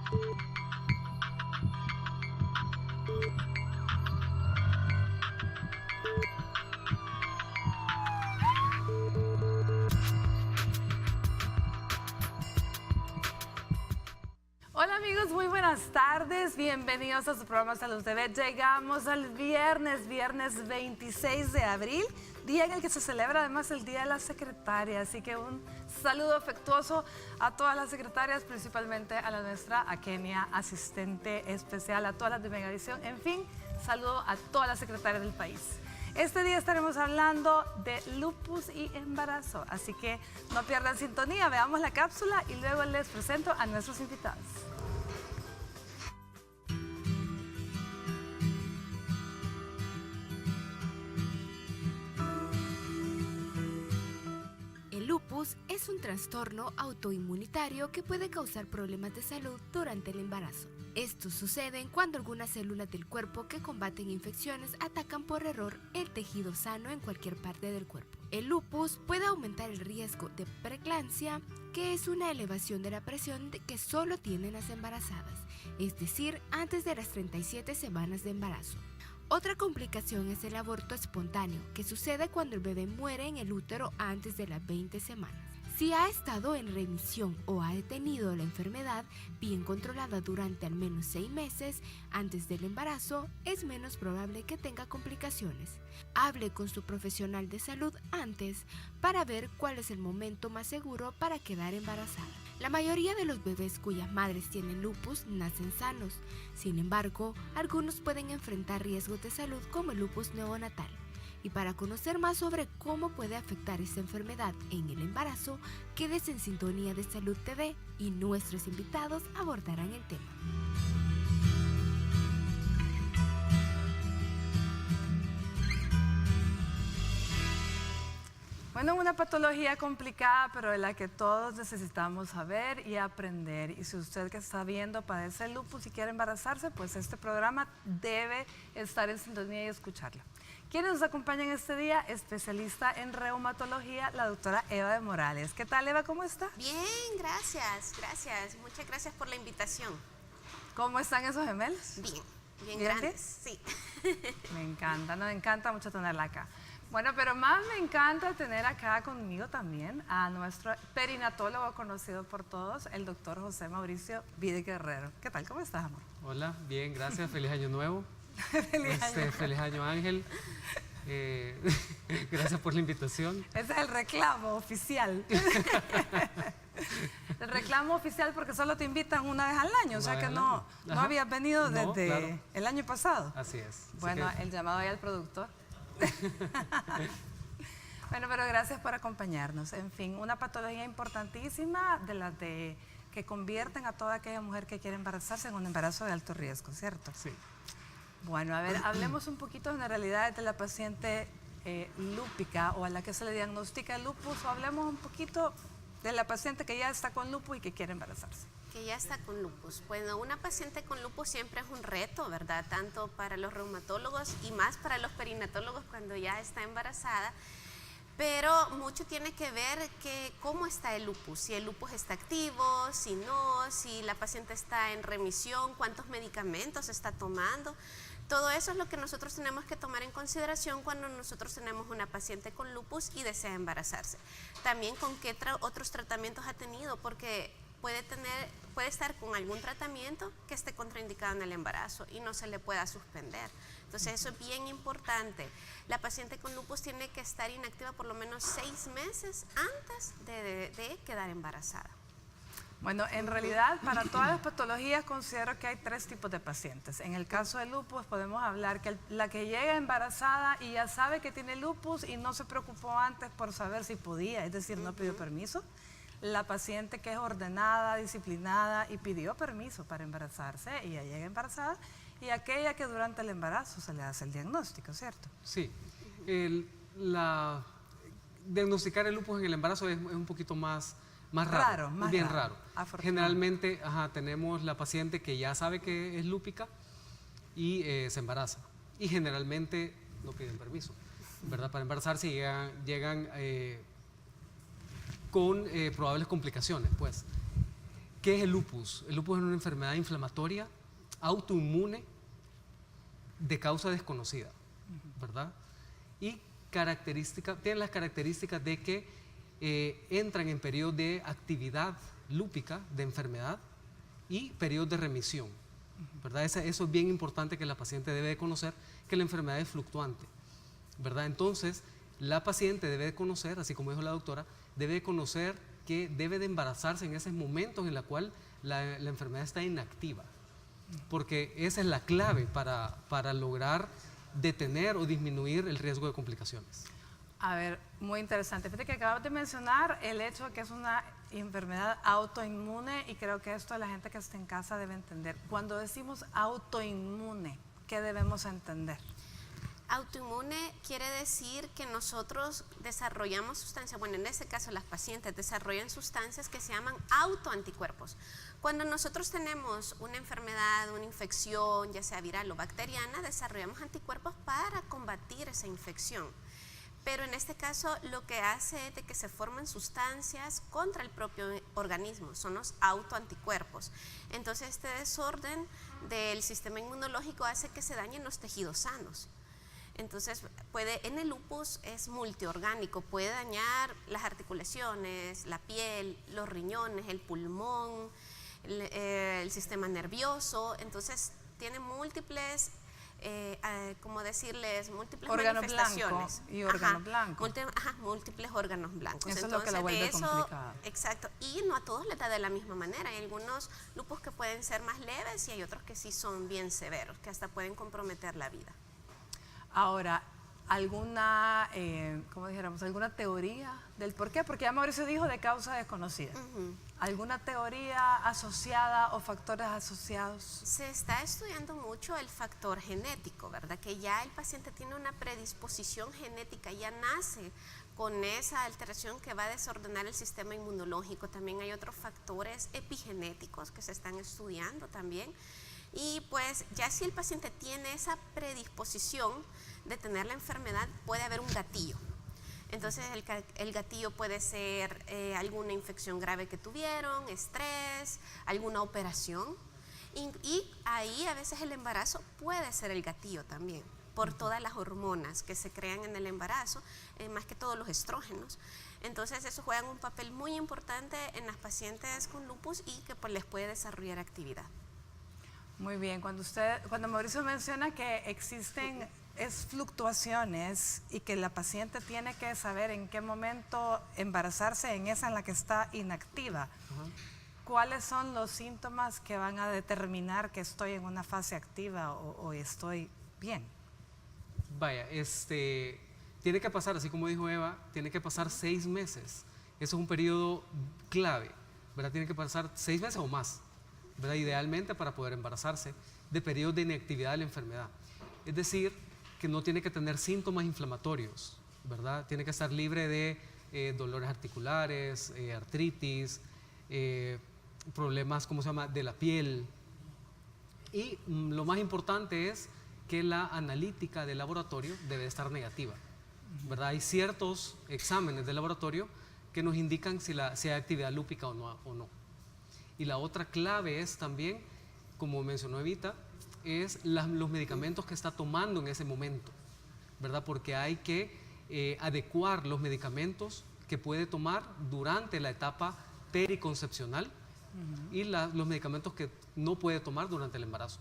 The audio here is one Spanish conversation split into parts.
Hola amigos, muy buenas tardes, bienvenidos a su programa Salud TV. Llegamos al viernes 26 de abril, día en el que se celebra además el Día de la Secretaria, así que un saludo afectuoso a todas las secretarias, principalmente a la nuestra, a Kenia, asistente especial, a todas las de Megavisión, en fin, saludo a todas las secretarias del país. Este día estaremos hablando de lupus y embarazo, así que no pierdan sintonía, veamos la cápsula y luego les presento a nuestros invitados. El lupus es un trastorno autoinmunitario que puede causar problemas de salud durante el embarazo. Esto sucede cuando algunas células del cuerpo que combaten infecciones atacan por error el tejido sano en cualquier parte del cuerpo. El lupus puede aumentar el riesgo de preeclampsia, que es una elevación de la presión que solo tienen las embarazadas, es decir, antes de las 37 semanas de embarazo. Otra complicación es el aborto espontáneo, que sucede cuando el bebé muere en el útero antes de las 20 semanas. Si ha estado en remisión o ha tenido la enfermedad bien controlada durante al menos 6 meses antes del embarazo, es menos probable que tenga complicaciones. Hable con su profesional de salud antes para ver cuál es el momento más seguro para quedar embarazada. La mayoría de los bebés cuyas madres tienen lupus nacen sanos. Sin embargo, algunos pueden enfrentar riesgos de salud como el lupus neonatal. Y para conocer más sobre cómo puede afectar esta enfermedad en el embarazo, quédese en sintonía de Salud TV y nuestros invitados abordarán el tema. Bueno, una patología complicada, pero de la que todos necesitamos saber y aprender. Y si usted que está viendo padece lupus y quiere embarazarse, pues este programa debe estar en sintonía y escucharlo. ¿Quiénes nos acompañan este día? Especialista en reumatología, la doctora Eva de Morales. ¿Qué tal, Eva? ¿Cómo está? Bien, gracias. Muchas gracias por la invitación. ¿Cómo están esos gemelos? Bien grandes, sí. Me encanta, me encanta mucho tenerla acá. Bueno, pero más me encanta tener acá conmigo también a nuestro perinatólogo conocido por todos, el doctor José Mauricio Vide Guerrero. ¿Qué tal? ¿Cómo estás, amor? Hola, bien, gracias. Feliz año nuevo. Feliz año, Ángel. Gracias por la invitación. Ese es el reclamo oficial. El reclamo oficial porque solo te invitan una vez al año, o sea que no habías venido desde el año pasado. Así es. Bueno, el llamado ahí al productor. Bueno, pero gracias por acompañarnos. En fin, una patología importantísima de las que convierten a toda aquella mujer que quiere embarazarse en un embarazo de alto riesgo, ¿cierto? Sí. Bueno, a ver, hablemos un poquito de generalidades de la paciente lúpica o a la que se le diagnostica el lupus, o hablemos un poquito de la paciente que ya está con lupus y que quiere embarazarse. Que ya está con lupus. Bueno, una paciente con lupus siempre es un reto, ¿verdad? Tanto para los reumatólogos y más para los perinatólogos cuando ya está embarazada. Pero mucho tiene que ver cómo está el lupus, si el lupus está activo, si no, si la paciente está en remisión, cuántos medicamentos está tomando. Todo eso es lo que nosotros tenemos que tomar en consideración cuando nosotros tenemos una paciente con lupus y desea embarazarse. También con qué otros tratamientos ha tenido, porque puede estar con algún tratamiento que esté contraindicado en el embarazo y no se le pueda suspender. Entonces eso es bien importante. La paciente con lupus tiene que estar inactiva por lo menos 6 meses antes de quedar embarazada. Bueno, en realidad para todas las patologías considero que hay 3 tipos de pacientes. En el caso del lupus podemos hablar que la que llega embarazada y ya sabe que tiene lupus y no se preocupó antes por saber si podía, es decir, no pidió permiso. La paciente que es ordenada, disciplinada y pidió permiso para embarazarse y ya llega embarazada, y aquella que durante el embarazo se le hace el diagnóstico, ¿cierto? Sí. Diagnosticar el lupus en el embarazo es un poquito más raro. Bien raro. Generalmente tenemos la paciente que ya sabe que es lúpica y se embaraza. Y generalmente no piden permiso, ¿verdad? Para embarazarse llegan con probables complicaciones, pues. ¿Qué es el lupus? El lupus es una enfermedad inflamatoria, autoinmune, de causa desconocida, ¿verdad? Y tiene las características de que entran en periodos de actividad lúpica, de enfermedad, y periodos de remisión, ¿verdad? Eso es bien importante que la paciente debe de conocer, que la enfermedad es fluctuante, ¿verdad? Entonces, la paciente debe de conocer, así como dijo la doctora, debe de conocer que debe de embarazarse en esos momentos en los cuales la enfermedad está inactiva, porque esa es la clave para lograr detener o disminuir el riesgo de complicaciones. A ver, muy interesante. Fíjate que acabas de mencionar el hecho de que es una enfermedad autoinmune y creo que esto la gente que está en casa debe entender. Cuando decimos autoinmune, ¿qué debemos entender? Autoinmune quiere decir que nosotros desarrollamos sustancias, bueno, en este caso las pacientes desarrollan sustancias que se llaman autoanticuerpos. Cuando nosotros tenemos una enfermedad, una infección, ya sea viral o bacteriana, desarrollamos anticuerpos para combatir esa infección. Pero en este caso lo que hace es de que se forman sustancias contra el propio organismo, son los autoanticuerpos. Entonces este desorden del sistema inmunológico hace que se dañen los tejidos sanos. Entonces en el lupus es multiorgánico, puede dañar las articulaciones, la piel, los riñones, el pulmón, el sistema nervioso. Entonces tiene múltiples como decirles, múltiples órgano manifestaciones. Blanco y órgano blanco. Múltiples órganos blancos. Eso Entonces, es lo que la vuelve complicada. Exacto. Y no a todos les da de la misma manera. Hay algunos lupus que pueden ser más leves y hay otros que sí son bien severos, que hasta pueden comprometer la vida. Ahora, ¿alguna, como dijéramos, alguna teoría del por qué? Porque ya Mauricio dijo de causa desconocida. ¿Alguna teoría asociada o factores asociados? Se está estudiando mucho el factor genético, ¿verdad? Que ya el paciente tiene una predisposición genética, ya nace con esa alteración que va a desordenar el sistema inmunológico. También hay otros factores epigenéticos que se están estudiando también. Y pues ya si el paciente tiene esa predisposición de tener la enfermedad, puede haber un gatillo. Entonces el gatillo puede ser alguna infección grave que tuvieron, estrés, alguna operación. Y ahí a veces el embarazo puede ser el gatillo también, por todas las hormonas que se crean en el embarazo, más que todos los estrógenos. Entonces eso juega un papel muy importante en las pacientes con lupus y que pues les puede desarrollar actividad. Muy bien, cuando Mauricio menciona que existen fluctuaciones y que la paciente tiene que saber en qué momento embarazarse en esa en la que está inactiva, ¿cuáles son los síntomas que van a determinar que estoy en una fase activa o estoy bien? Vaya, tiene que pasar, así como dijo Eva, tiene que pasar 6 meses. Eso es un periodo clave, ¿verdad? Tiene que pasar 6 meses o más, ¿verdad? Idealmente para poder embarazarse, de periodo de inactividad de la enfermedad. Es decir, que no tiene que tener síntomas inflamatorios, ¿verdad? Tiene que estar libre de dolores articulares, artritis, problemas, ¿cómo se llama?, de la piel. Y lo más importante es que la analítica del laboratorio debe estar negativa, ¿verdad? Hay ciertos exámenes de laboratorio que nos indican si hay actividad lúpica o no. Y la otra clave es también, como mencionó Evita, es los medicamentos que está tomando en ese momento, ¿verdad? Porque hay que adecuar los medicamentos que puede tomar durante la etapa periconcepcional y los medicamentos que no puede tomar durante el embarazo.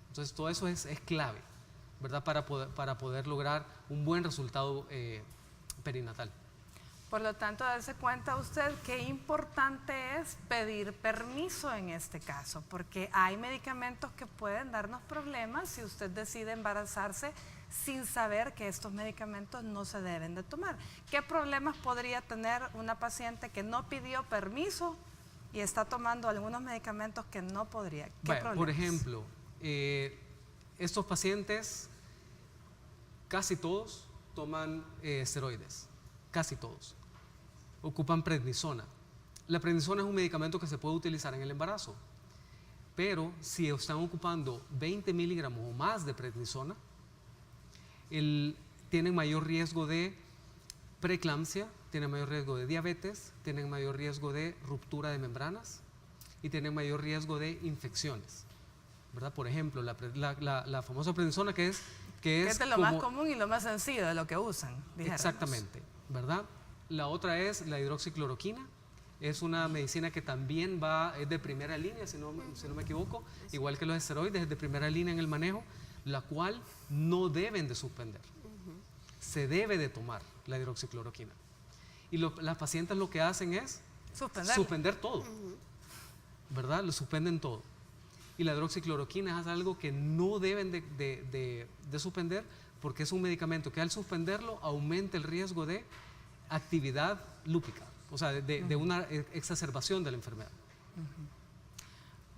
Entonces todo eso es clave, ¿verdad? Para poder lograr un buen resultado perinatal. Por lo tanto, darse cuenta usted qué importante es pedir permiso en este caso, porque hay medicamentos que pueden darnos problemas si usted decide embarazarse sin saber que estos medicamentos no se deben de tomar. ¿Qué problemas podría tener una paciente que no pidió permiso y está tomando algunos medicamentos que no podría? ¿Qué problemas? Por ejemplo, estos pacientes, casi todos toman esteroides, casi todos. Ocupan prednisona. La prednisona es un medicamento que se puede utilizar en el embarazo, pero si están ocupando 20 miligramos o más de prednisona, tienen mayor riesgo de preeclampsia, tienen mayor riesgo de diabetes, tienen mayor riesgo de ruptura de membranas y tienen mayor riesgo de infecciones, ¿verdad? Por ejemplo, la famosa prednisona que es de lo más común y lo más sencillo de lo que usan. Dijéramos. Exactamente, ¿verdad? La otra es la hidroxicloroquina. Es una medicina que también es de primera línea, si no me equivoco, igual que los esteroides, es de primera línea en el manejo, la cual no deben de suspender. Se debe de tomar la hidroxicloroquina. Y las pacientes lo que hacen es suspender todo, ¿verdad? Lo suspenden todo. Y la hidroxicloroquina es algo que no deben de suspender, porque es un medicamento que al suspenderlo aumenta el riesgo de actividad lúpica. O sea, de una exacerbación de la enfermedad.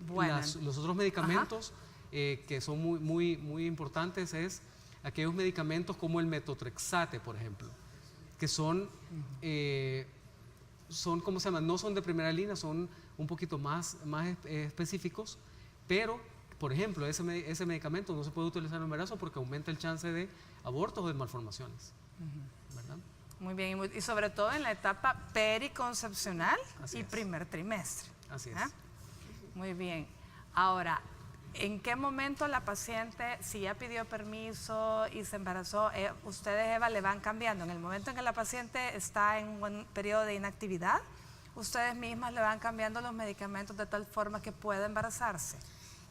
Bueno. Los otros medicamentos que son muy importantes es aquellos medicamentos como el metotrexate, por ejemplo, que son ¿cómo se llama? No son de primera línea, son un poquito más específicos, pero, por ejemplo, ese medicamento no se puede utilizar en el embarazo porque aumenta el chance de abortos o de malformaciones, ¿verdad? Muy bien, y sobre todo en la etapa periconcepcional y es. primer trimestre. Así es. Muy bien. Ahora, ¿en qué momento la paciente, si ya pidió permiso y se embarazó, ustedes, Eva, le van cambiando? En el momento en que la paciente está en un periodo de inactividad, ¿ustedes mismas le van cambiando los medicamentos de tal forma que pueda embarazarse?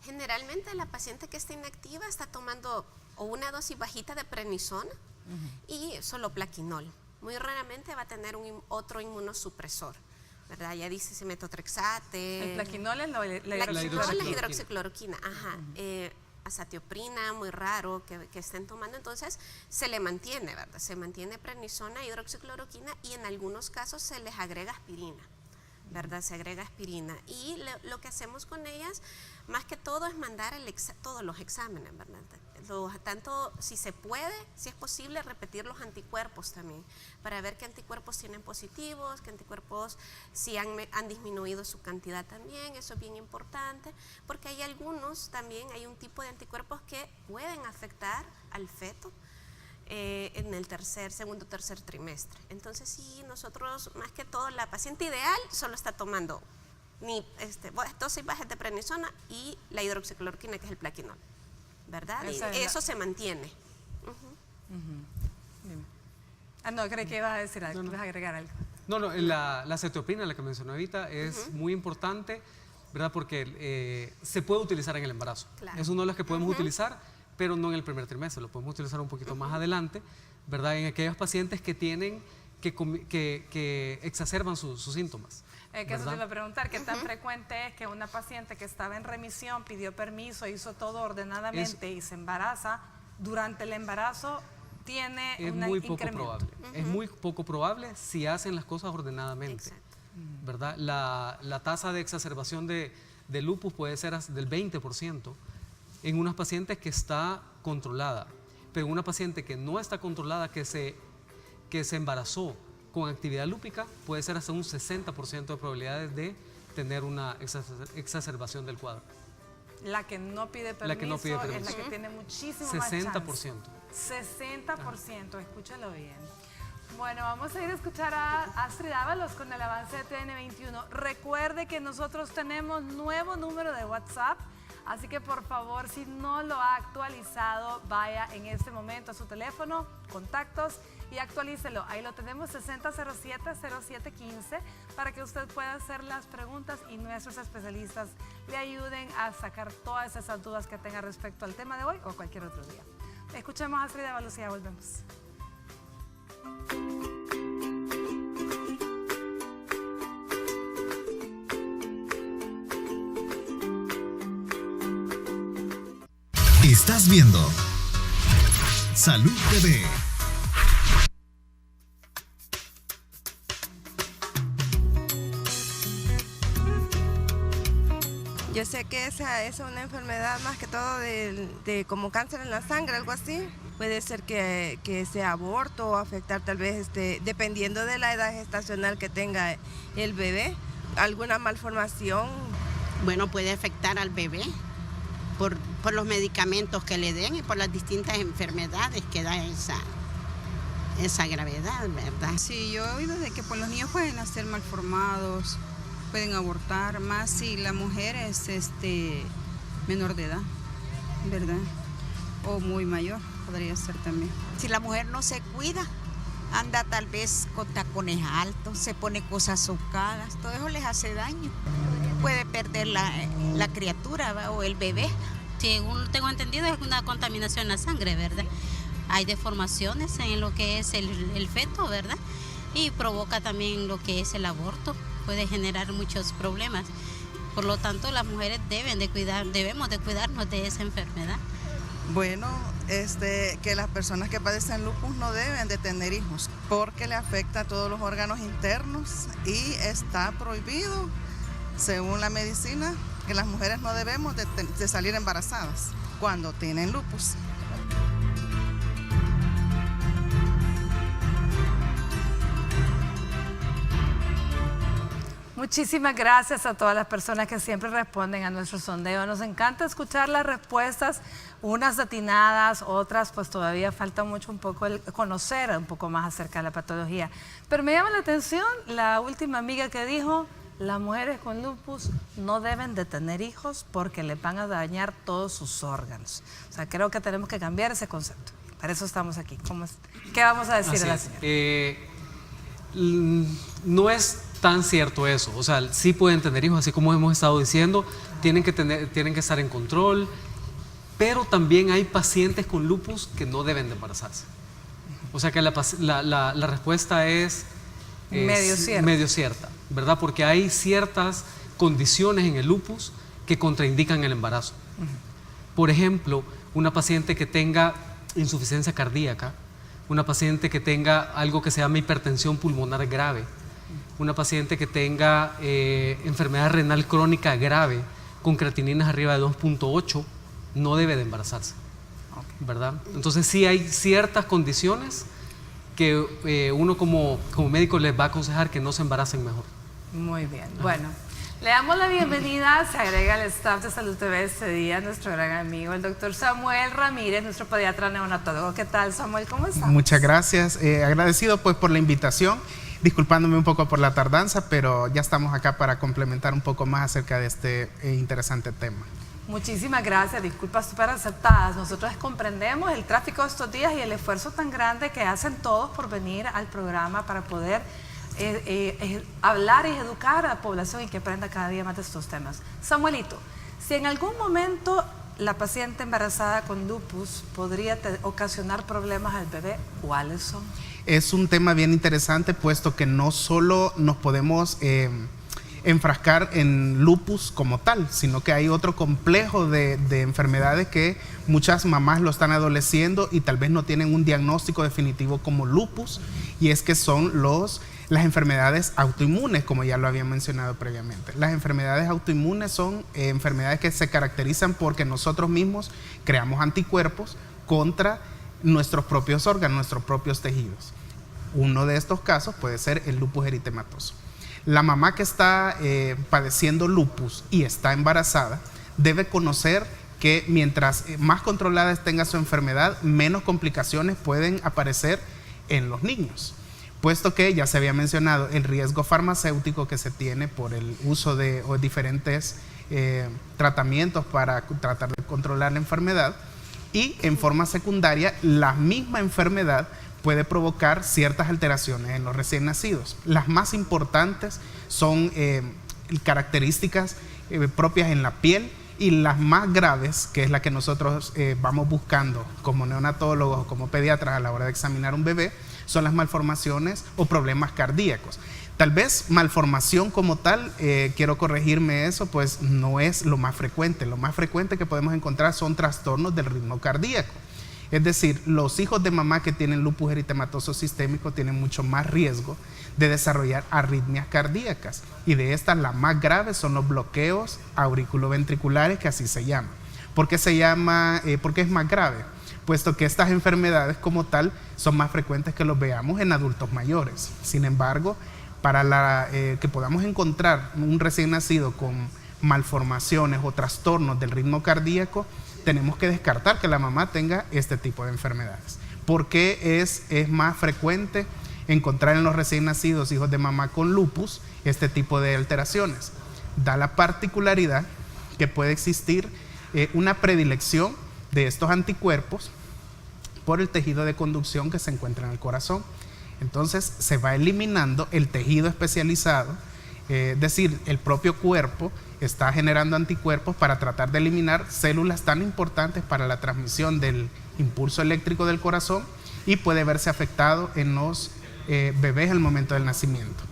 Generalmente la paciente que está inactiva está tomando o una dosis bajita de prednisona y solo plaquinol. Muy raramente va a tener otro inmunosupresor, ¿verdad? Ya dice metotrexate. El plaquinol es la hidroxicloroquina. Ajá. Azatioprina, muy raro que estén tomando, entonces se le mantiene, ¿verdad? Se mantiene prednisona, hidroxicloroquina y en algunos casos se les agrega aspirina, ¿verdad? Se agrega aspirina y lo que hacemos con ellas, más que todo, es mandar todos los exámenes, ¿verdad? Tanto si se puede, si es posible, repetir los anticuerpos también, para ver qué anticuerpos tienen positivos, qué anticuerpos si han disminuido su cantidad también, eso es bien importante, porque hay hay un tipo de anticuerpos que pueden afectar al feto en el segundo, tercer trimestre. Entonces sí, nosotros, más que todo, la paciente ideal solo está tomando dosis bajas de prednisona y la hidroxicloroquina, que es el plaquinol, ¿verdad? Y eso se mantiene. No, creí que ibas a decir algo, ibas a agregar algo. No, la azatioprina, la que mencioné ahorita, es muy importante, ¿verdad? Porque se puede utilizar en el embarazo. Claro. Es uno de los que podemos utilizar, pero no en el primer trimestre, lo podemos utilizar un poquito más adelante, ¿verdad? En aquellos pacientes que tienen, que exacerban sus síntomas. Que eso te iba a preguntar, ¿qué tan frecuente es que una paciente que estaba en remisión, pidió permiso, hizo todo ordenadamente y se embaraza, durante el embarazo tiene un incremento? Es muy poco probable si hacen las cosas ordenadamente. ¿Verdad? La tasa de exacerbación de lupus puede ser del 20% en unas pacientes que está controlada, pero en una paciente que no está controlada, que se embarazó con actividad lúpica, puede ser hasta un 60% de probabilidades de tener una exacerbación del cuadro. La que no pide permiso, es la que tiene muchísimo 60%. más chance. 60%, escúchalo bien. Bueno, vamos a ir a escuchar a Astrid Ábalos con el avance de TN21. Recuerde que nosotros tenemos nuevo número de WhatsApp, así que por favor, si no lo ha actualizado, vaya en este momento a su teléfono, contactos, y actualícelo. Ahí lo tenemos, 6007-0715, para que usted pueda hacer las preguntas y nuestros especialistas le ayuden a sacar todas esas dudas que tenga respecto al tema de hoy o cualquier otro día. Escuchemos a Astrid Ábalos y ya volvemos. Estás viendo Salud TV. Yo sé que esa es una enfermedad más que todo de como cáncer en la sangre, algo así. Puede ser que sea aborto o afectar tal vez, dependiendo de la edad gestacional que tenga el bebé, alguna malformación. Bueno, puede afectar al bebé por los medicamentos que le den y por las distintas enfermedades que da esa gravedad, ¿verdad? Sí, yo he oído de que pues, los niños pueden nacer malformados pueden abortar, más si la mujer es menor de edad, ¿verdad? O muy mayor, podría ser también. Si la mujer no se cuida, anda tal vez con tacones altos, se pone cosas socadas, todo eso les hace daño. Puede perder la criatura, ¿va? O el bebé. Según tengo entendido, es una contaminación en la sangre, ¿verdad? Hay deformaciones en lo que es el feto, ¿verdad? Y provoca también lo que es el aborto, puede generar muchos problemas. Por lo tanto, las mujeres debemos de cuidarnos de esa enfermedad. Bueno, que las personas que padecen lupus no deben de tener hijos porque le afecta a todos los órganos internos y está prohibido, según la medicina, que las mujeres no debemos de salir embarazadas cuando tienen lupus. Muchísimas gracias a todas las personas que siempre responden a nuestro sondeo. Nos encanta escuchar las respuestas, unas atinadas, otras pues todavía falta mucho un poco el conocer un poco más acerca de la patología. Pero me llama la atención la última amiga que dijo, las mujeres con lupus no deben de tener hijos porque le van a dañar todos sus órganos. O sea, creo que tenemos que cambiar ese concepto. Para eso estamos aquí. ¿Qué vamos a decir a la señora? No es tan cierto eso, o sea, sí pueden tener hijos, así como hemos estado diciendo, tienen que estar en control, pero también hay pacientes con lupus que no deben de embarazarse. O sea que la respuesta es medio cierta, ¿verdad? Porque hay ciertas condiciones en el lupus que contraindican el embarazo. Por ejemplo, una paciente que tenga insuficiencia cardíaca, una paciente que tenga algo que se llama hipertensión pulmonar grave, una paciente que tenga enfermedad renal crónica grave con creatininas arriba de 2.8 no debe de embarazarse, ¿verdad? Entonces sí hay ciertas condiciones que uno como médico les va a aconsejar que no se embaracen mejor. Muy bien, bueno. Le damos la bienvenida, se agrega al staff de Salud TV este día, nuestro gran amigo, el doctor Samuel Ramírez, nuestro pediatra neonatólogo. ¿Qué tal, Samuel? ¿Cómo estás? Muchas gracias, agradecido pues por la invitación, disculpándome un poco por la tardanza, pero ya estamos acá para complementar un poco más acerca de este interesante tema. Muchísimas gracias, disculpas súper aceptadas. Nosotros comprendemos el tráfico de estos días y el esfuerzo tan grande que hacen todos por venir al programa para poder hablar y educar a la población y que aprenda cada día más de estos temas. Samuelito, si en algún momento la paciente embarazada con lupus podría ocasionar problemas al bebé, ¿cuáles son? Es un tema bien interesante, puesto que no solo nos podemos enfrascar en lupus como tal, sino que hay otro complejo de enfermedades que muchas mamás lo están adoleciendo y tal vez no tienen un diagnóstico definitivo como lupus, y es que son las enfermedades autoinmunes, como ya lo había mencionado previamente. Las enfermedades autoinmunes son enfermedades que se caracterizan porque nosotros mismos creamos anticuerpos contra nuestros propios órganos, nuestros propios tejidos. Uno de estos casos puede ser el lupus eritematoso. La mamá que está padeciendo lupus y está embarazada debe conocer que mientras más controlada tenga su enfermedad, menos complicaciones pueden aparecer en los niños, puesto que ya se había mencionado el riesgo farmacéutico que se tiene por el uso de diferentes tratamientos para tratar de controlar la enfermedad, y en forma secundaria la misma enfermedad puede provocar ciertas alteraciones en los recién nacidos. Las más importantes son características propias en la piel, y las más graves, que es la que nosotros vamos buscando como neonatólogos o como pediatras a la hora de examinar un bebé, son las malformaciones o problemas cardíacos. Tal vez malformación como tal, quiero corregirme eso, pues no es lo más frecuente. Lo más frecuente que podemos encontrar son trastornos del ritmo cardíaco. Es decir, los hijos de mamá que tienen lupus eritematoso sistémico tienen mucho más riesgo de desarrollar arritmias cardíacas, y de estas las más graves son los bloqueos auriculoventriculares, que así se llaman. ¿Por qué es más grave? Puesto que estas enfermedades como tal son más frecuentes que los veamos en adultos mayores. Sin embargo, para que podamos encontrar un recién nacido con malformaciones o trastornos del ritmo cardíaco, tenemos que descartar que la mamá tenga este tipo de enfermedades. ¿Por qué es más frecuente encontrar en los recién nacidos hijos de mamá con lupus este tipo de alteraciones. Da la particularidad que puede existir una predilección de estos anticuerpos por el tejido de conducción que se encuentra en el corazón. Entonces se va eliminando el tejido especializado, es decir, el propio cuerpo está generando anticuerpos para tratar de eliminar células tan importantes para la transmisión del impulso eléctrico del corazón y puede verse afectado en los bebés al momento del nacimiento.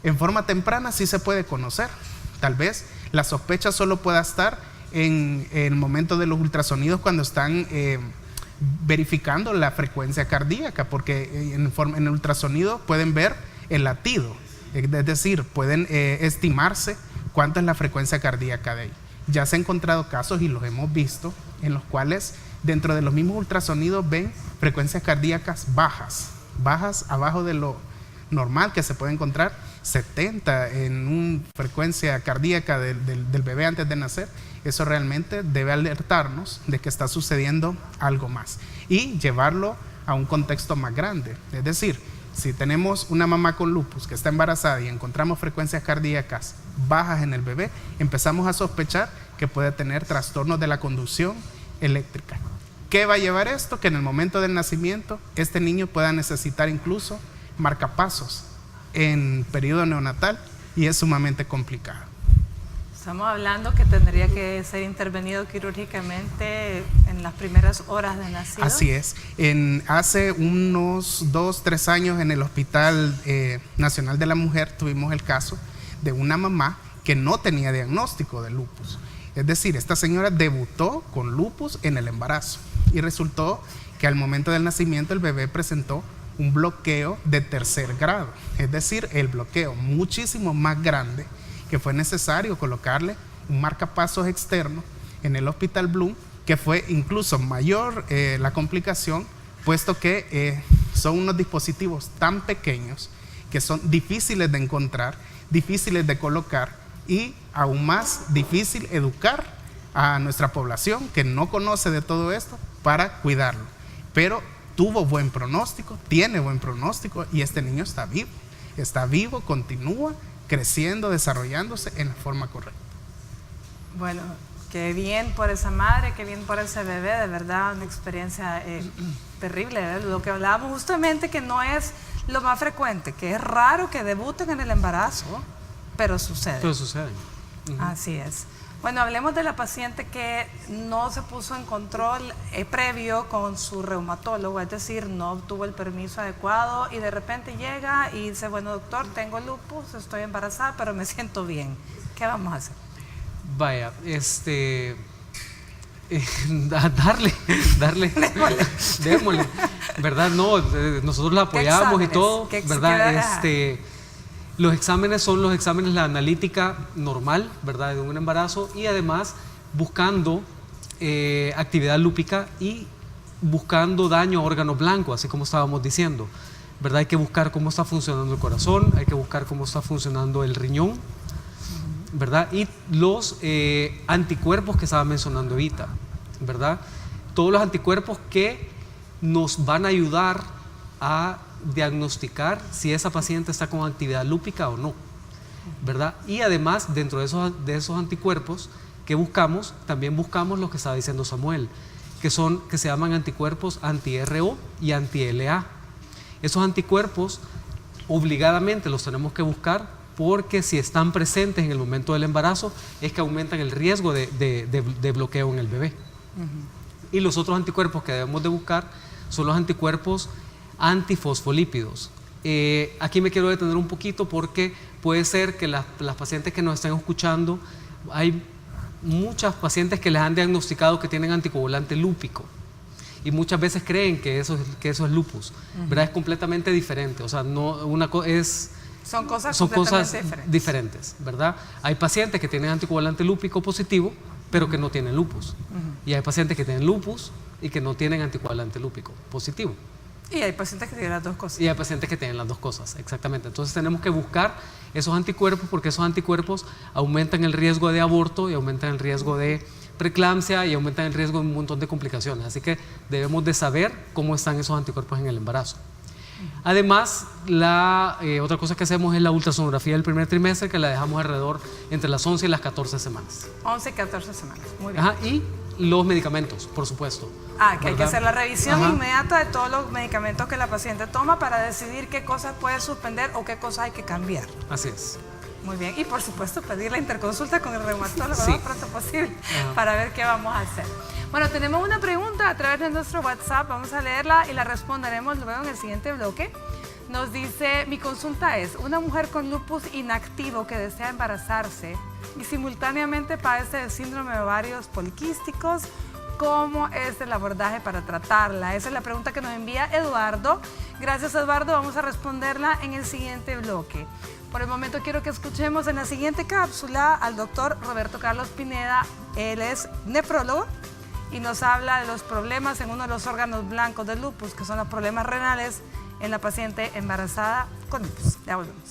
En forma temprana sí se puede conocer, tal vez la sospecha solo pueda estar en el momento de los ultrasonidos cuando están verificando la frecuencia cardíaca, porque en el ultrasonido pueden ver el latido, es decir, pueden estimarse cuánto es la frecuencia cardíaca de ahí. Ya se han encontrado casos y los hemos visto en los cuales dentro de los mismos ultrasonidos ven frecuencias cardíacas bajas abajo de lo normal que se puede encontrar, 70 en una frecuencia cardíaca del bebé antes de nacer. Eso realmente debe alertarnos de que está sucediendo algo más y llevarlo a un contexto más grande. Es decir, si tenemos una mamá con lupus que está embarazada y encontramos frecuencias cardíacas bajas en el bebé, empezamos a sospechar que puede tener trastornos de la conducción eléctrica. ¿Qué va a llevar esto? Que en el momento del nacimiento este niño pueda necesitar incluso marcapasos en periodo neonatal y es sumamente complicado. Estamos hablando que tendría que ser intervenido quirúrgicamente en las primeras horas de nacido. Así es. Hace unos 2-3 años en el Hospital Nacional de la Mujer tuvimos el caso de una mamá que no tenía diagnóstico de lupus. Es decir, esta señora debutó con lupus en el embarazo y resultó que al momento del nacimiento el bebé presentó un bloqueo de 3er grado. Es decir, el bloqueo muchísimo más grande que fue necesario colocarle un marcapasos externo en el Hospital Bloom, que fue incluso mayor la complicación, puesto que son unos dispositivos tan pequeños que son difíciles de encontrar, difíciles de colocar y aún más difícil educar a nuestra población que no conoce de todo esto para cuidarlo. Pero tuvo buen pronóstico, tiene buen pronóstico y este niño está vivo, continúa creciendo, desarrollándose en la forma correcta. Bueno, qué bien por esa madre, qué bien por ese bebé, de verdad una experiencia terrible, ¿verdad? Lo que hablábamos justamente que no es lo más frecuente, que es raro que debuten en el embarazo, pero sucede. Pero sucede. Así es. Bueno, hablemos de la paciente que no se puso en control previo con su reumatólogo, es decir, no obtuvo el permiso adecuado y de repente llega y dice, bueno doctor, tengo lupus, estoy embarazada, pero me siento bien. ¿Qué vamos a hacer? Vaya, démosle, ¿verdad? No, nosotros la apoyamos y todo, ¿verdad? Los exámenes son los exámenes, la analítica normal, ¿verdad? De un embarazo y además buscando actividad lúpica y buscando daño a órganos blancos, así como estábamos diciendo, ¿verdad? Hay que buscar cómo está funcionando el corazón, hay que buscar cómo está funcionando el riñón, ¿verdad? Y los anticuerpos que estaba mencionando Evita, ¿verdad? Todos los anticuerpos que nos van a ayudar a diagnosticar si esa paciente está con actividad lúpica o no, ¿verdad? Y además, dentro de esos anticuerpos que buscamos, también buscamos lo que estaba diciendo Samuel, que se llaman anticuerpos anti-RO y anti-LA. Esos anticuerpos obligadamente los tenemos que buscar porque si están presentes en el momento del embarazo es que aumentan el riesgo de bloqueo en el bebé. Y los otros anticuerpos que debemos de buscar son los anticuerpos antifosfolípidos. Aquí me quiero detener un poquito porque puede ser que las pacientes que nos estén escuchando, hay muchas pacientes que les han diagnosticado que tienen anticoagulante lúpico y muchas veces creen que eso es lupus, ¿verdad? Es completamente diferente, o sea, son cosas diferentes, ¿verdad? Hay pacientes que tienen anticoagulante lúpico positivo pero que no tienen lupus y hay pacientes que tienen lupus y que no tienen anticoagulante lúpico positivo. Y hay pacientes que tienen las dos cosas. Y hay pacientes que tienen las dos cosas, exactamente. Entonces tenemos que buscar esos anticuerpos porque esos anticuerpos aumentan el riesgo de aborto y aumentan el riesgo de preeclampsia y aumentan el riesgo de un montón de complicaciones. Así que debemos de saber cómo están esos anticuerpos en el embarazo. Además, otra cosa que hacemos es la ultrasonografía del primer trimestre, que la dejamos alrededor entre las 11 y las 14 semanas. 11 y 14 semanas, muy bien. Ajá, y los medicamentos, por supuesto. Que hay que hacer la revisión inmediata de todos los medicamentos que la paciente toma para decidir qué cosas puede suspender o qué cosas hay que cambiar. Así es. Muy bien, y por supuesto pedir la interconsulta con el reumatólogo lo más pronto posible para ver qué vamos a hacer. Bueno, tenemos una pregunta a través de nuestro WhatsApp, vamos a leerla y la responderemos luego en el siguiente bloque. Nos dice, mi consulta es, una mujer con lupus inactivo que desea embarazarse y simultáneamente padece de síndrome de ovarios poliquísticos, ¿cómo es el abordaje para tratarla? Esa es la pregunta que nos envía Eduardo. Gracias, Eduardo, vamos a responderla en el siguiente bloque. Por el momento quiero que escuchemos en la siguiente cápsula al doctor Roberto Carlos Pineda. Él es nefrólogo y nos habla de los problemas en uno de los órganos blancos del lupus, que son los problemas renales en la paciente embarazada con lupus. Ya volvemos.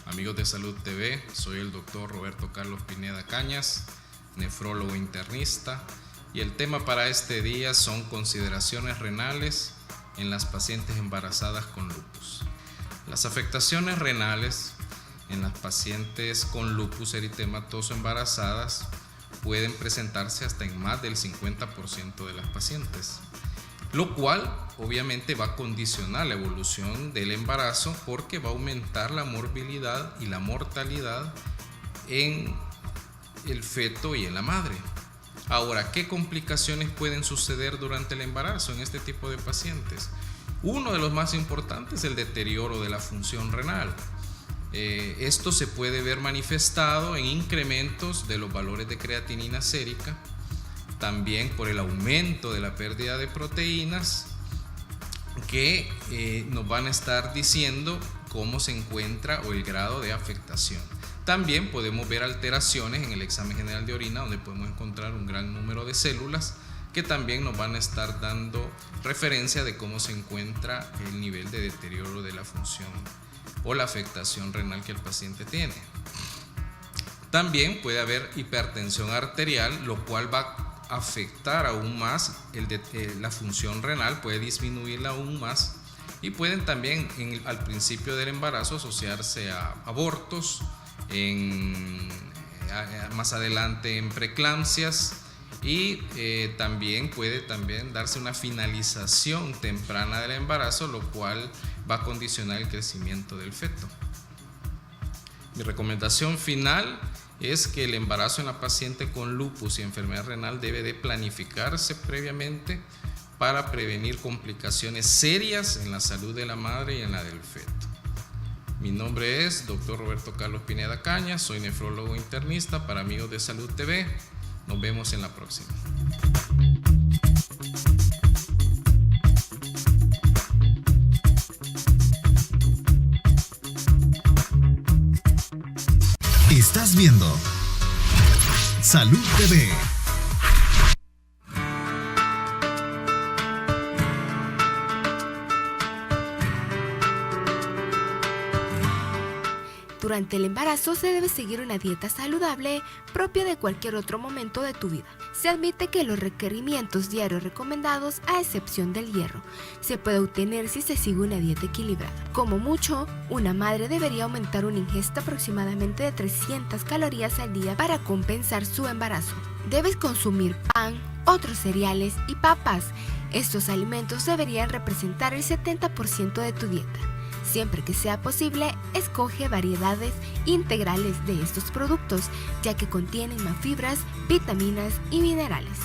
Amigos de Salud TV, soy el doctor Roberto Carlos Pineda Cañas, nefrólogo internista, y el tema para este día son consideraciones renales en las pacientes embarazadas con lupus. Las afectaciones renales en las pacientes con lupus eritematoso embarazadas pueden presentarse hasta en más del 50% de las pacientes, lo cual obviamente va a condicionar la evolución del embarazo porque va a aumentar la morbilidad y la mortalidad en el feto y en la madre. Ahora, ¿qué complicaciones pueden suceder durante el embarazo en este tipo de pacientes? Uno de los más importantes es el deterioro de la función renal. Esto se puede ver manifestado en incrementos de los valores de creatinina sérica, también por el aumento de la pérdida de proteínas, que nos van a estar diciendo cómo se encuentra o el grado de afectación. También podemos ver alteraciones en el examen general de orina, donde podemos encontrar un gran número de células que también nos van a estar dando referencia de cómo se encuentra el nivel de deterioro de la función o la afectación renal que el paciente tiene. También puede haber hipertensión arterial, lo cual va a afectar aún más la función renal, puede disminuirla aún más, y pueden también al principio del embarazo asociarse a abortos, más adelante en preeclampsias, y también puede darse una finalización temprana del embarazo, lo cual va a condicionar el crecimiento del feto. Mi recomendación final es que el embarazo en la paciente con lupus y enfermedad renal debe de planificarse previamente para prevenir complicaciones serias en la salud de la madre y en la del feto. Mi nombre es Dr. Roberto Carlos Pineda Cañas, soy nefrólogo internista para Amigos de Salud TV. Nos vemos en la próxima. Estás viendo Salud TV. Durante el embarazo se debe seguir una dieta saludable propia de cualquier otro momento de tu vida. Se admite que los requerimientos diarios recomendados, a excepción del hierro, se puede obtener si se sigue una dieta equilibrada. Como mucho, una madre debería aumentar una ingesta aproximadamente de 300 calorías al día para compensar su embarazo. Debes consumir pan, otros cereales y papas. Estos alimentos deberían representar el 70% de tu dieta. Siempre que sea posible, escoge variedades integrales de estos productos, ya que contienen más fibras, vitaminas y minerales.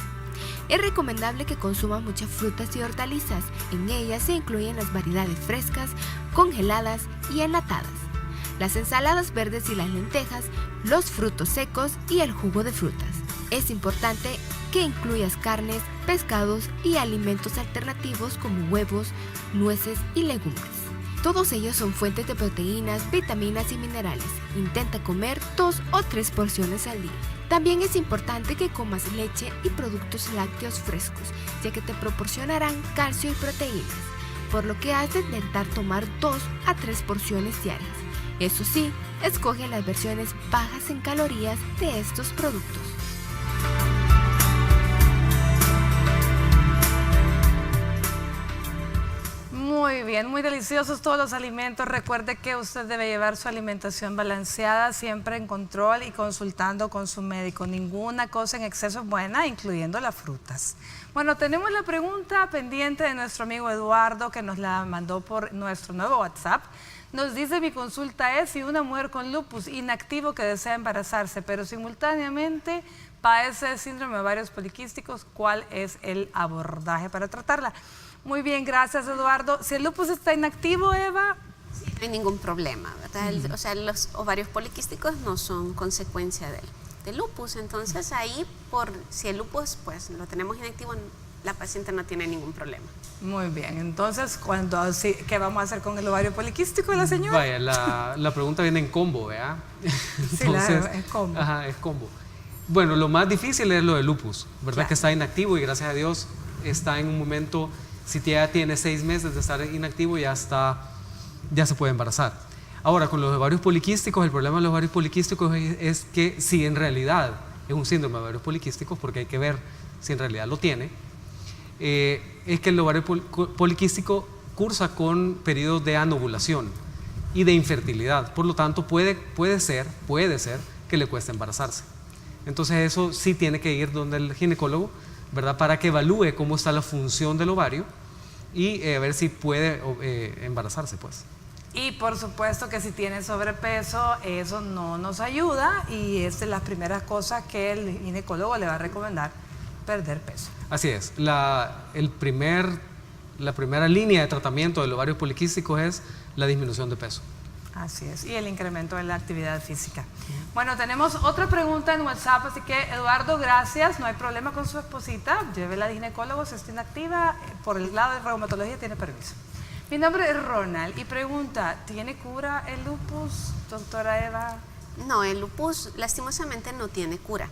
Es recomendable que consumas muchas frutas y hortalizas. En ellas se incluyen las variedades frescas, congeladas y enlatadas, las ensaladas verdes y las lentejas, los frutos secos y el jugo de frutas. Es importante que incluyas carnes, pescados y alimentos alternativos como huevos, nueces y legumbres. Todos ellos son fuentes de proteínas, vitaminas y minerales. Intenta comer 2 o 3 porciones al día. También es importante que comas leche y productos lácteos frescos, ya que te proporcionarán calcio y proteínas, por lo que has de intentar tomar 2 a 3 porciones diarias. Eso sí, escoge las versiones bajas en calorías de estos productos. Muy bien, muy deliciosos todos los alimentos. Recuerde que usted debe llevar su alimentación balanceada, siempre en control y consultando con su médico. Ninguna cosa en exceso es buena, incluyendo las frutas. Bueno, tenemos la pregunta pendiente de nuestro amigo Eduardo, que nos la mandó por nuestro nuevo WhatsApp. Nos dice: mi consulta es si una mujer con lupus inactivo que desea embarazarse, pero simultáneamente padece síndrome de ovarios poliquísticos, ¿cuál es el abordaje para tratarla? Muy bien, gracias, Eduardo. Si el lupus está inactivo, Eva... Sí, no hay ningún problema, ¿verdad? O sea, los ovarios poliquísticos no son consecuencia del lupus. Entonces, ahí, si el lupus pues lo tenemos inactivo, la paciente no tiene ningún problema. Muy bien, entonces, ¿qué vamos a hacer con el ovario poliquístico de la señora? Vaya, la pregunta viene en combo, ¿verdad? Entonces, sí, es combo. Ajá, es combo. Bueno, lo más difícil es lo del lupus, ¿verdad? Claro. Que está inactivo y gracias a Dios está en un momento, si ya tiene 6 meses de estar inactivo, ya se puede embarazar. Ahora, con los ovarios poliquísticos, el problema de los ovarios poliquísticos es que si en realidad es un síndrome de ovarios poliquísticos, porque hay que ver si en realidad lo tiene, es que el ovario poliquístico cursa con periodos de anovulación y de infertilidad. Por lo tanto, puede ser que le cueste embarazarse. Entonces eso sí tiene que ir donde el ginecólogo, ¿verdad? Para que evalúe cómo está la función del ovario y a ver si puede embarazarse, pues. Y por supuesto que si tiene sobrepeso, eso no nos ayuda y es de las primeras cosas que el ginecólogo le va a recomendar: perder peso. Así es. La primera línea de tratamiento del ovario poliquístico es la disminución de peso. Así es, y el incremento de la actividad física. Bueno, tenemos otra pregunta en WhatsApp, así que Eduardo, gracias. No hay problema con su esposita, llévela al ginecólogo, si está inactiva, por el lado de reumatología tiene permiso. Mi nombre es Ronald y pregunta: ¿tiene cura el lupus, doctora Eva? No, el lupus lastimosamente no tiene cura.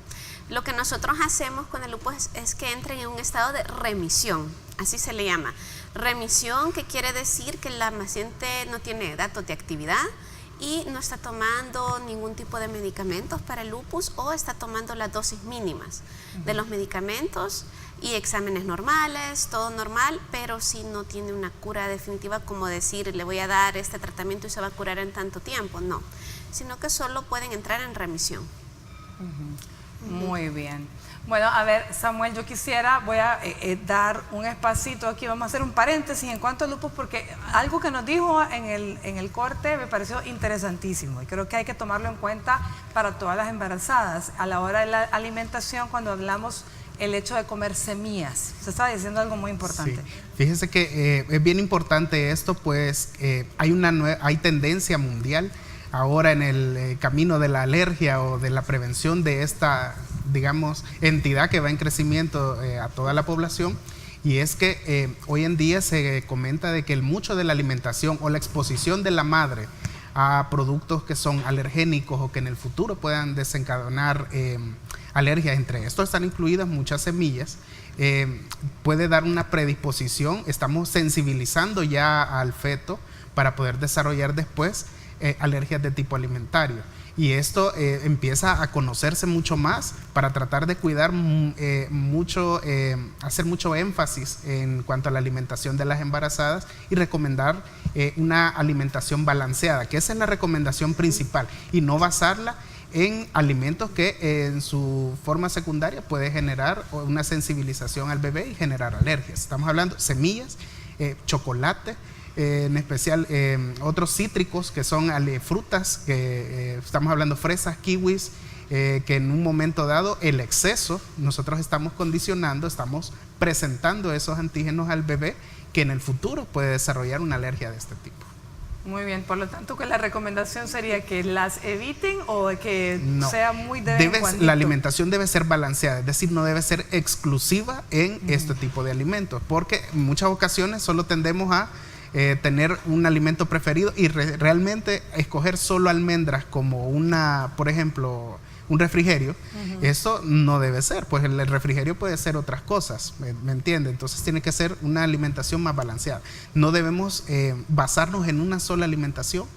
Lo que nosotros hacemos con el lupus es que entren en un estado de remisión, así se le llama. Remisión, que quiere decir que la paciente no tiene datos de actividad y no está tomando ningún tipo de medicamentos para el lupus o está tomando las dosis mínimas de los medicamentos y exámenes normales, todo normal, pero si no tiene una cura definitiva, como decir, le voy a dar este tratamiento y se va a curar en tanto tiempo, no, sino que solo pueden entrar en remisión. Muy bien. Bueno, a ver, Samuel, yo voy a dar un espacito aquí, vamos a hacer un paréntesis en cuanto al lupus, porque algo que nos dijo en el corte me pareció interesantísimo y creo que hay que tomarlo en cuenta para todas las embarazadas. A la hora de la alimentación, cuando hablamos el hecho de comer semillas, se estaba diciendo algo muy importante. Sí. Fíjese que es bien importante esto, pues hay tendencia mundial ahora en el camino de la alergia o de la prevención de esta, digamos, entidad que va en crecimiento a toda la población, y es que hoy en día se comenta de que mucho de la alimentación o la exposición de la madre a productos que son alergénicos o que en el futuro puedan desencadenar alergias, entre estos están incluidas muchas semillas, puede dar una predisposición. Estamos sensibilizando ya al feto para poder desarrollar después alergias de tipo alimentario, y esto empieza a conocerse mucho más para tratar de cuidar hacer mucho énfasis en cuanto a la alimentación de las embarazadas y recomendar una alimentación balanceada, que esa es la recomendación principal, y no basarla en alimentos que en su forma secundaria puede generar una sensibilización al bebé y generar alergias. Estamos hablando de semillas, chocolate, en especial otros cítricos que son frutas, que estamos hablando fresas, kiwis, que en un momento dado el exceso, nosotros estamos condicionando, estamos presentando esos antígenos al bebé que en el futuro puede desarrollar una alergia de este tipo. Muy bien, por lo tanto, que la recomendación sería que las eviten o que sea muy la alimentación debe ser balanceada, es decir, no debe ser exclusiva en este tipo de alimentos, porque en muchas ocasiones solo tendemos a tener un alimento preferido y realmente escoger solo almendras como por ejemplo, un refrigerio. Eso no debe ser, pues el refrigerio puede ser otras cosas, ¿me entiende? Entonces tiene que ser una alimentación más balanceada. No debemos basarnos en una sola alimentación,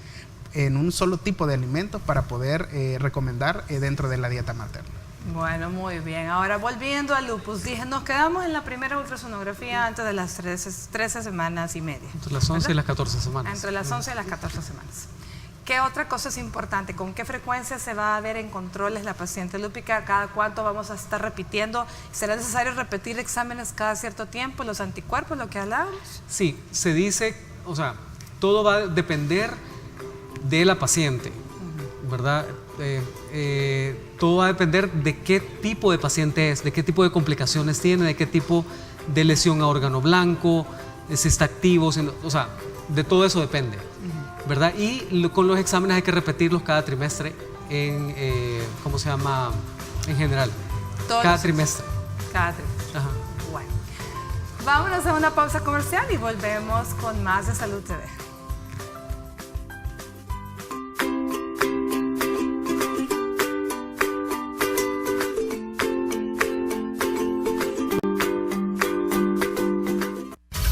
en un solo tipo de alimentos para poder recomendar dentro de la dieta materna. Bueno, muy bien. Ahora, volviendo al lupus, dije, nos quedamos en la primera ultrasonografía antes de las 13 semanas y media. Entre las 11 y las 14 semanas. Entre las 11 y las 14 semanas. ¿Qué otra cosa es importante? ¿Con qué frecuencia se va a ver en controles la paciente lúpica? ¿Cada cuánto vamos a estar repitiendo? ¿Será necesario repetir exámenes cada cierto tiempo? ¿Los anticuerpos, lo que hablábamos? Sí, se dice, o sea, todo va a depender de la paciente, ¿verdad? Todo va a depender de qué tipo de paciente es, de qué tipo de complicaciones tiene, de qué tipo de lesión a órgano blanco, si está activo, o sea, de todo eso depende, ¿verdad? Y con los exámenes hay que repetirlos cada trimestre en, ¿cómo se llama? En general. Cada trimestre. Cada trimestre. Ajá. Bueno, vámonos a una pausa comercial y volvemos con más de Salud TV.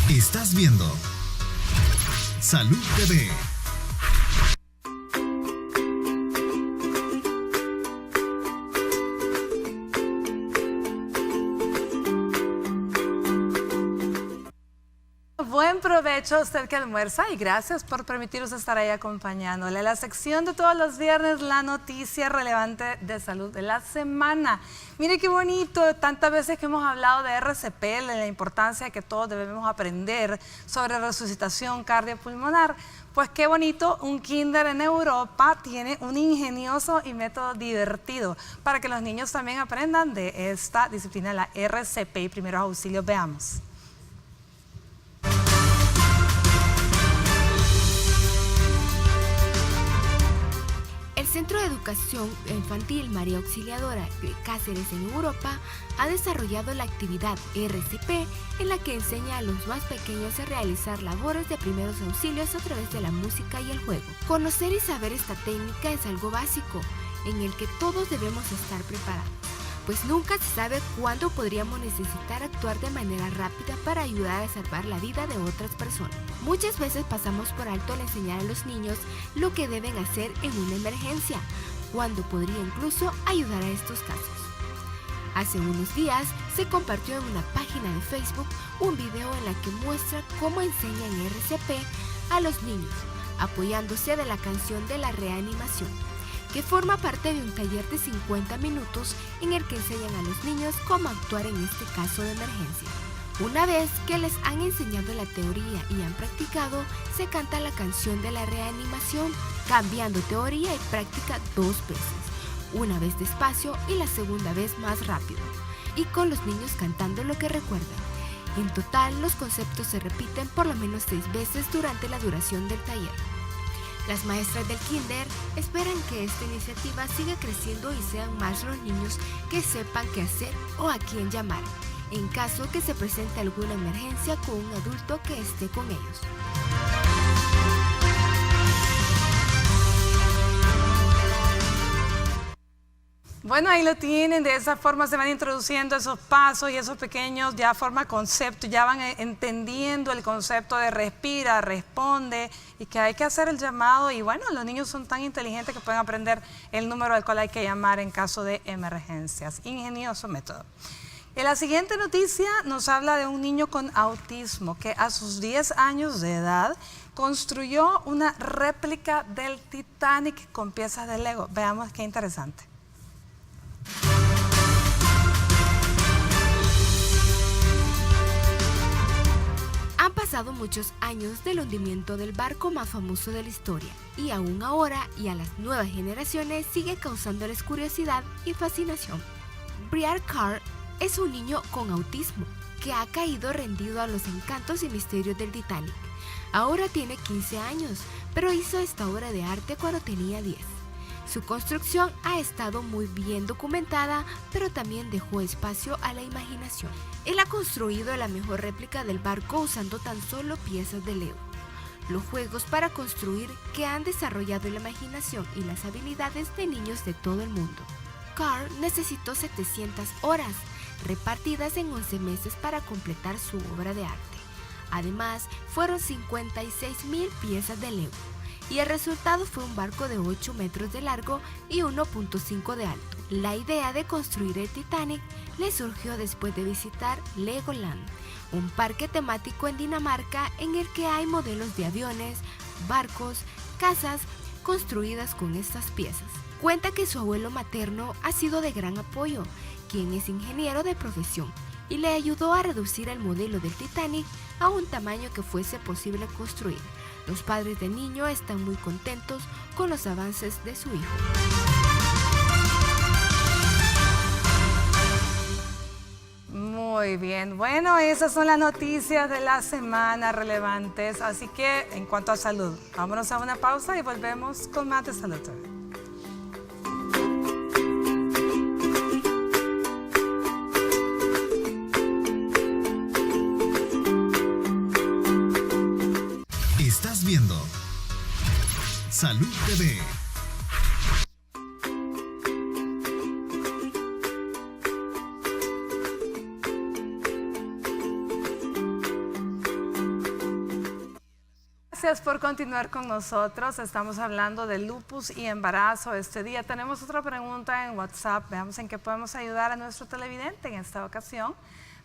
Estás viendo Salud TV. Buen provecho a usted que almuerza y gracias por permitirnos estar ahí acompañándole. La sección de todos los viernes, la noticia relevante de salud de la semana. Mire qué bonito, tantas veces que hemos hablado de RCP, de la importancia que todos debemos aprender sobre resucitación cardiopulmonar. Pues qué bonito, un kinder en Europa tiene un ingenioso y método divertido para que los niños también aprendan de esta disciplina, la RCP y primeros auxilios. Veamos. El Centro de Educación Infantil María Auxiliadora de Cáceres en Europa ha desarrollado la actividad RCP en la que enseña a los más pequeños a realizar labores de primeros auxilios a través de la música y el juego. Conocer y saber esta técnica es algo básico en el que todos debemos estar preparados, pues nunca se sabe cuándo podríamos necesitar actuar de manera rápida para ayudar a salvar la vida de otras personas. Muchas veces pasamos por alto al enseñar a los niños lo que deben hacer en una emergencia, cuando podría incluso ayudar a estos casos. Hace unos días se compartió en una página de Facebook un video en la que muestra cómo enseñan RCP a los niños, apoyándose de la canción de la reanimación, que forma parte de un taller de 50 minutos en el que enseñan a los niños cómo actuar en este caso de emergencia. Una vez que les han enseñado la teoría y han practicado, se canta la canción de la reanimación, cambiando teoría y práctica 2 veces, una vez despacio y la segunda vez más rápido, y con los niños cantando lo que recuerdan. En total, los conceptos se repiten por lo menos 6 veces durante la duración del taller. Las maestras del kinder esperan que esta iniciativa siga creciendo y sean más los niños que sepan qué hacer o a quién llamar, en caso que se presente alguna emergencia con un adulto que esté con ellos. Bueno, ahí lo tienen, de esa forma se van introduciendo esos pasos y esos pequeños ya forma concepto, ya van entendiendo el concepto de respira, responde y que hay que hacer el llamado y bueno, los niños son tan inteligentes que pueden aprender el número al cual hay que llamar en caso de emergencias. Ingenioso método. En la siguiente noticia nos habla de un niño con autismo que a sus 10 años de edad construyó una réplica del Titanic con piezas de Lego. Veamos qué interesante. Han pasado muchos años del hundimiento del barco más famoso de la historia y aún ahora y a las nuevas generaciones sigue causándoles curiosidad y fascinación. Briar Carr es un niño con autismo que ha caído rendido a los encantos y misterios del Titanic. Ahora tiene 15 años, pero hizo esta obra de arte cuando tenía 10. Su construcción ha estado muy bien documentada, pero también dejó espacio a la imaginación. Él ha construido la mejor réplica del barco usando tan solo piezas de Lego. Los juegos para construir que han desarrollado la imaginación y las habilidades de niños de todo el mundo. Carr necesitó 700 horas, repartidas en 11 meses para completar su obra de arte. Además, fueron 56,000 piezas de Lego. Y el resultado fue un barco de 8 metros de largo y 1.5 de alto. La idea de construir el Titanic le surgió después de visitar Legoland, un parque temático en Dinamarca en el que hay modelos de aviones, barcos, casas construidas con estas piezas. Cuenta que su abuelo materno ha sido de gran apoyo, quien es ingeniero de profesión, y le ayudó a reducir el modelo del Titanic a un tamaño que fuese posible construir. Los padres del niño están muy contentos con los avances de su hijo. Muy bien, bueno, esas son las noticias de la semana relevantes, así que en cuanto a salud, vámonos a una pausa y volvemos con más de Salud TV. Estás viendo Salud TV. Gracias por continuar con nosotros. Estamos hablando de lupus y embarazo este día. Tenemos otra pregunta en WhatsApp. Veamos en qué podemos ayudar a nuestro televidente en esta ocasión.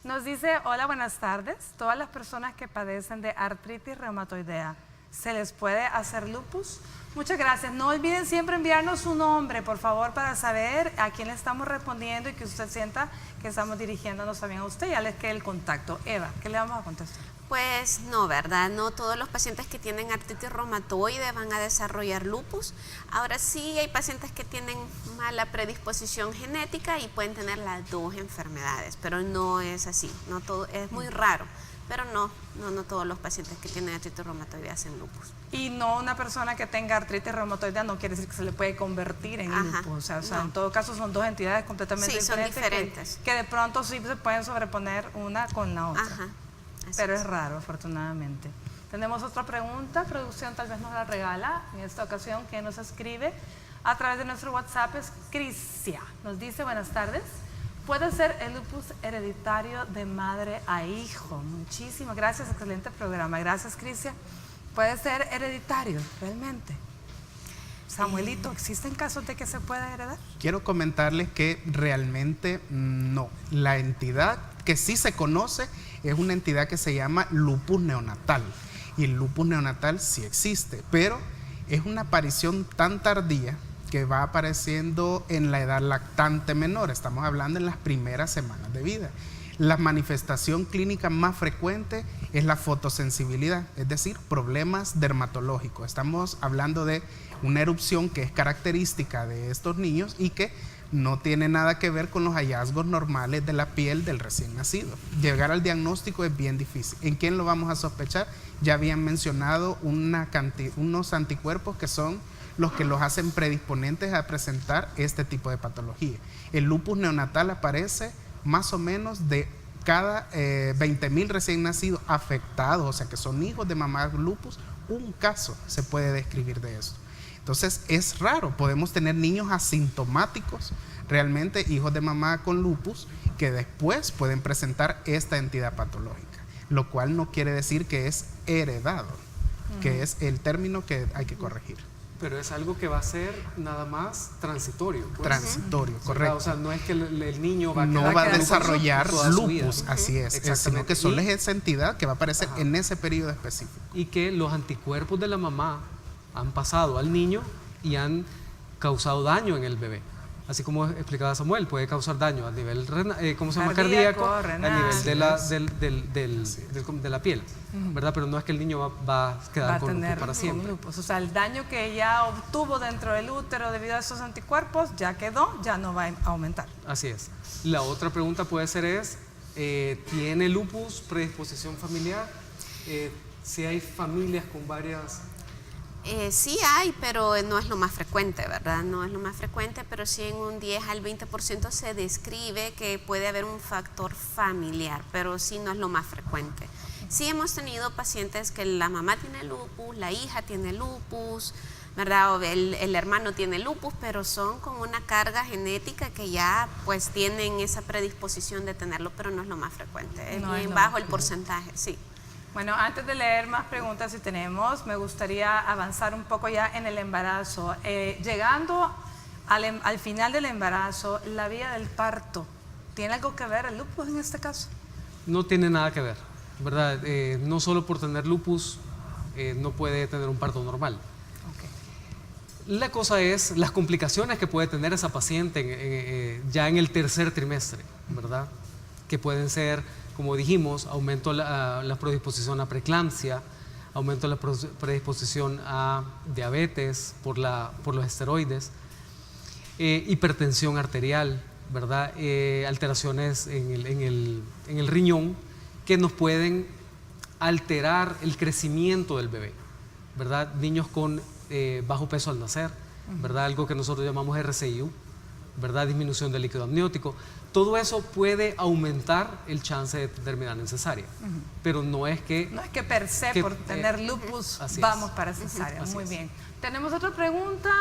Nos dice, hola, buenas tardes. Todas las personas que padecen de artritis reumatoidea, ¿se les puede hacer lupus? Muchas gracias. No olviden siempre enviarnos su nombre, por favor, para saber a quién le estamos respondiendo y que usted sienta que estamos dirigiéndonos también a usted. Ya les queda el contacto. Eva, ¿qué le vamos a contestar? Pues no, ¿verdad? No todos los pacientes que tienen artritis reumatoide van a desarrollar lupus. Ahora sí hay pacientes que tienen mala predisposición genética y pueden tener las dos enfermedades, pero no es así, no todo, es muy raro. Pero no todos los pacientes que tienen artritis reumatoide hacen lupus. Y no una persona que tenga artritis reumatoide no quiere decir que se le puede convertir en lupus. O sea, en todo caso son dos entidades completamente diferentes. Son diferentes. Que de pronto sí se pueden sobreponer una con la otra. Ajá. Pero es raro, afortunadamente. Tenemos otra pregunta, producción tal vez nos la regala en esta ocasión, que nos escribe a través de nuestro WhatsApp, es Crisia. Nos dice, buenas tardes, ¿puede ser el lupus hereditario de madre a hijo? Muchísimas gracias, excelente programa. Gracias, Crisia. ¿Puede ser hereditario, realmente? Samuelito, ¿existen casos de que se pueda heredar? Quiero comentarles que realmente no. La entidad que sí se conoce es una entidad que se llama lupus neonatal. Y el lupus neonatal sí existe, pero es una aparición tan tardía que va apareciendo en la edad lactante menor. Estamos hablando en las primeras semanas de vida. La manifestación clínica más frecuente es la fotosensibilidad, es decir, problemas dermatológicos. Estamos hablando de una erupción que es característica de estos niños y que no tiene nada que ver con los hallazgos normales de la piel del recién nacido. Llegar al diagnóstico es bien difícil. ¿En quién lo vamos a sospechar? Ya habían mencionado unos anticuerpos que son los que los hacen predisponentes a presentar este tipo de patología. El lupus neonatal aparece más o menos de cada 20,000 recién nacidos afectados, o sea que son hijos de mamá lupus, un caso se puede describir de eso. Entonces es raro, podemos tener niños asintomáticos, realmente hijos de mamá con lupus, que después pueden presentar esta entidad patológica, lo cual no quiere decir que es heredado, que es el término que hay que corregir. Pero es algo que va a ser nada más transitorio. Pues. Transitorio, correcto. O sea, no es que el niño va a no va a desarrollar lupus, así es, sino que solo es esa entidad que va a aparecer en ese periodo específico. Y que los anticuerpos de la mamá han pasado al niño y han causado daño en el bebé. Así como explicaba Samuel, puede causar daño a nivel cardíaco, a nivel de la piel, ¿verdad? Pero no es que el niño va a quedar con lupus para siempre. Lupus. O sea, el daño que ya obtuvo dentro del útero debido a esos anticuerpos ya quedó, ya no va a aumentar. Así es. La otra pregunta puede ser ¿tiene lupus predisposición familiar? Si hay familias con varias... Sí hay, pero no es lo más frecuente, ¿verdad? No es lo más frecuente, pero sí en un 10 al 20% se describe que puede haber un factor familiar, pero sí no es lo más frecuente. Sí hemos tenido pacientes que la mamá tiene lupus, la hija tiene lupus, ¿verdad? O el hermano tiene lupus, pero son con una carga genética que ya pues tienen esa predisposición de tenerlo, pero no es lo más frecuente, es bien bajo el porcentaje, sí. Bueno, antes de leer más preguntas si tenemos, me gustaría avanzar un poco ya en el embarazo. Llegando al final del embarazo, la vía del parto, ¿tiene algo que ver el lupus en este caso? No tiene nada que ver, ¿verdad? No solo por tener lupus no puede tener un parto normal. La cosa es las complicaciones que puede tener esa paciente ya en el tercer trimestre, ¿verdad? Que pueden ser, como dijimos, aumento la predisposición a preeclampsia, aumento la predisposición a diabetes por los esteroides, hipertensión arterial, ¿verdad? Alteraciones en el riñón que nos pueden alterar el crecimiento del bebé, ¿verdad? Niños con bajo peso al nacer, ¿verdad? Algo que nosotros llamamos RCIU, ¿verdad? Disminución del líquido amniótico. Todo eso puede aumentar el chance de terminar en cesárea, pero no es que per se por tener lupus vamos para cesárea. Muy bien. Tenemos otra pregunta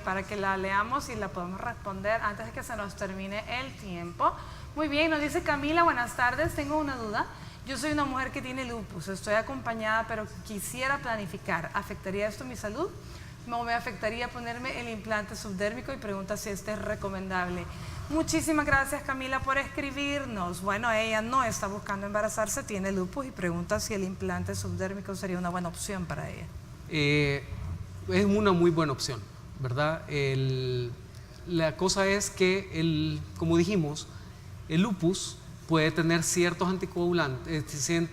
para que la leamos y la podemos responder antes de que se nos termine el tiempo. Muy bien, nos dice Camila, buenas tardes, tengo una duda. Yo soy una mujer que tiene lupus, estoy acompañada, pero quisiera planificar. ¿Afectaría esto mi salud? ¿O me afectaría ponerme el implante subdérmico? Y pregunta si este es recomendable. Muchísimas gracias, Camila, por escribirnos. Bueno, ella no está buscando embarazarse, tiene lupus y pregunta si el implante subdérmico sería una buena opción para ella. Es una muy buena opción, ¿verdad? La cosa es que, como dijimos, el lupus puede tener ciertos anticoagulantes,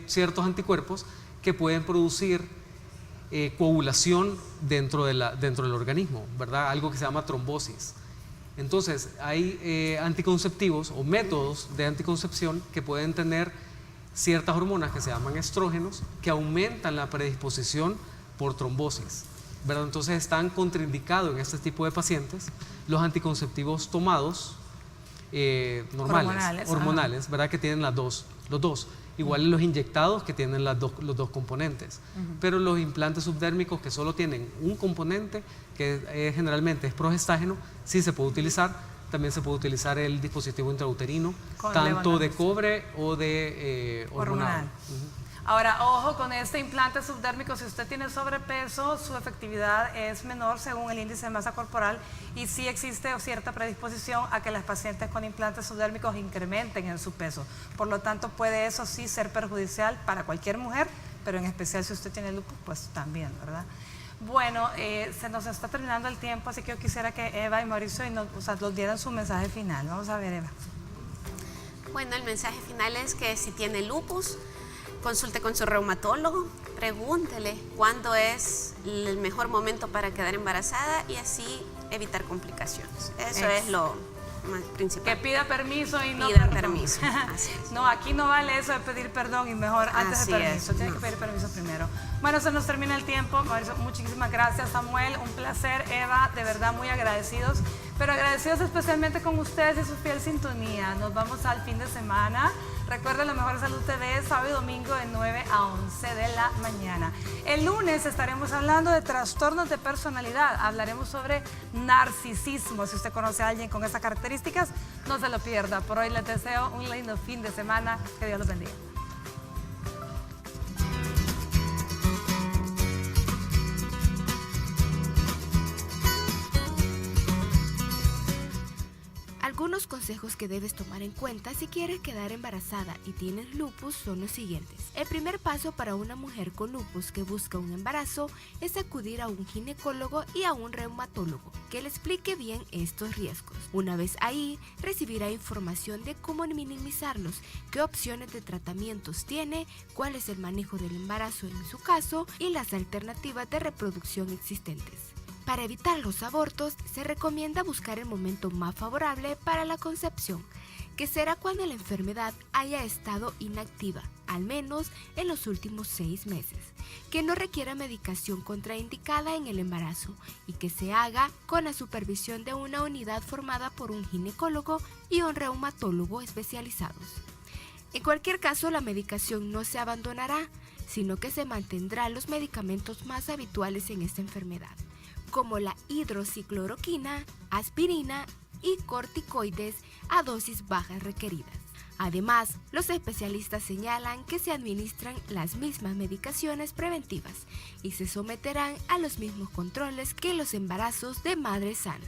ciertos anticuerpos que pueden producir coagulación dentro del organismo, ¿verdad? Algo que se llama trombosis. Entonces, hay anticonceptivos o métodos de anticoncepción que pueden tener ciertas hormonas que se llaman estrógenos que aumentan la predisposición por trombosis, ¿verdad? Entonces, están contraindicados en este tipo de pacientes los anticonceptivos tomados hormonales, ¿verdad? Que tienen los dos. Igual los inyectados que tienen los dos componentes. Pero los implantes subdérmicos que solo tienen un componente, que generalmente es progestágeno, sí se puede utilizar. También se puede utilizar el dispositivo intrauterino, tanto de cobre o de hormonal. Ahora, ojo con este implante subdérmico, si usted tiene sobrepeso, su efectividad es menor según el índice de masa corporal y sí existe cierta predisposición a que las pacientes con implantes subdérmicos incrementen en su peso. Por lo tanto, puede eso sí ser perjudicial para cualquier mujer, pero en especial si usted tiene lupus, pues también, ¿verdad? Bueno, se nos está terminando el tiempo, así que yo quisiera que Eva y Mauricio nos dieran su mensaje final. Vamos a ver, Eva. Bueno, el mensaje final es que si tiene lupus, consulte con su reumatólogo, pregúntele cuándo es el mejor momento para quedar embarazada y así evitar complicaciones. Eso es lo más principal. Que pida permiso y no pidan permiso. Así es. No, aquí no vale eso de pedir perdón y mejor antes de permiso. Tiene que pedir permiso primero. Bueno, se nos termina el tiempo. Mauricio, muchísimas gracias, Samuel. Un placer, Eva. De verdad, muy agradecidos. Pero agradecidos especialmente con ustedes y su fiel sintonía. Nos vamos al fin de semana. Recuerden, La Mejor Salud TV, sábado y domingo de 9 a 11 de la mañana. El lunes estaremos hablando de trastornos de personalidad. Hablaremos sobre narcisismo. Si usted conoce a alguien con esas características, no se lo pierda. Por hoy les deseo un lindo fin de semana. Que Dios los bendiga. Algunos consejos que debes tomar en cuenta si quieres quedar embarazada y tienes lupus son los siguientes. El primer paso para una mujer con lupus que busca un embarazo es acudir a un ginecólogo y a un reumatólogo que le explique bien estos riesgos. Una vez ahí, recibirá información de cómo minimizarlos, qué opciones de tratamientos tiene, cuál es el manejo del embarazo en su caso y las alternativas de reproducción existentes. Para evitar los abortos, se recomienda buscar el momento más favorable para la concepción, que será cuando la enfermedad haya estado inactiva, al menos en los últimos 6 meses, que no requiera medicación contraindicada en el embarazo y que se haga con la supervisión de una unidad formada por un ginecólogo y un reumatólogo especializados. En cualquier caso, la medicación no se abandonará, sino que se mantendrán los medicamentos más habituales en esta enfermedad, como la hidroxicloroquina, aspirina y corticoides a dosis bajas requeridas. Además, los especialistas señalan que se administran las mismas medicaciones preventivas y se someterán a los mismos controles que los embarazos de madres sanas.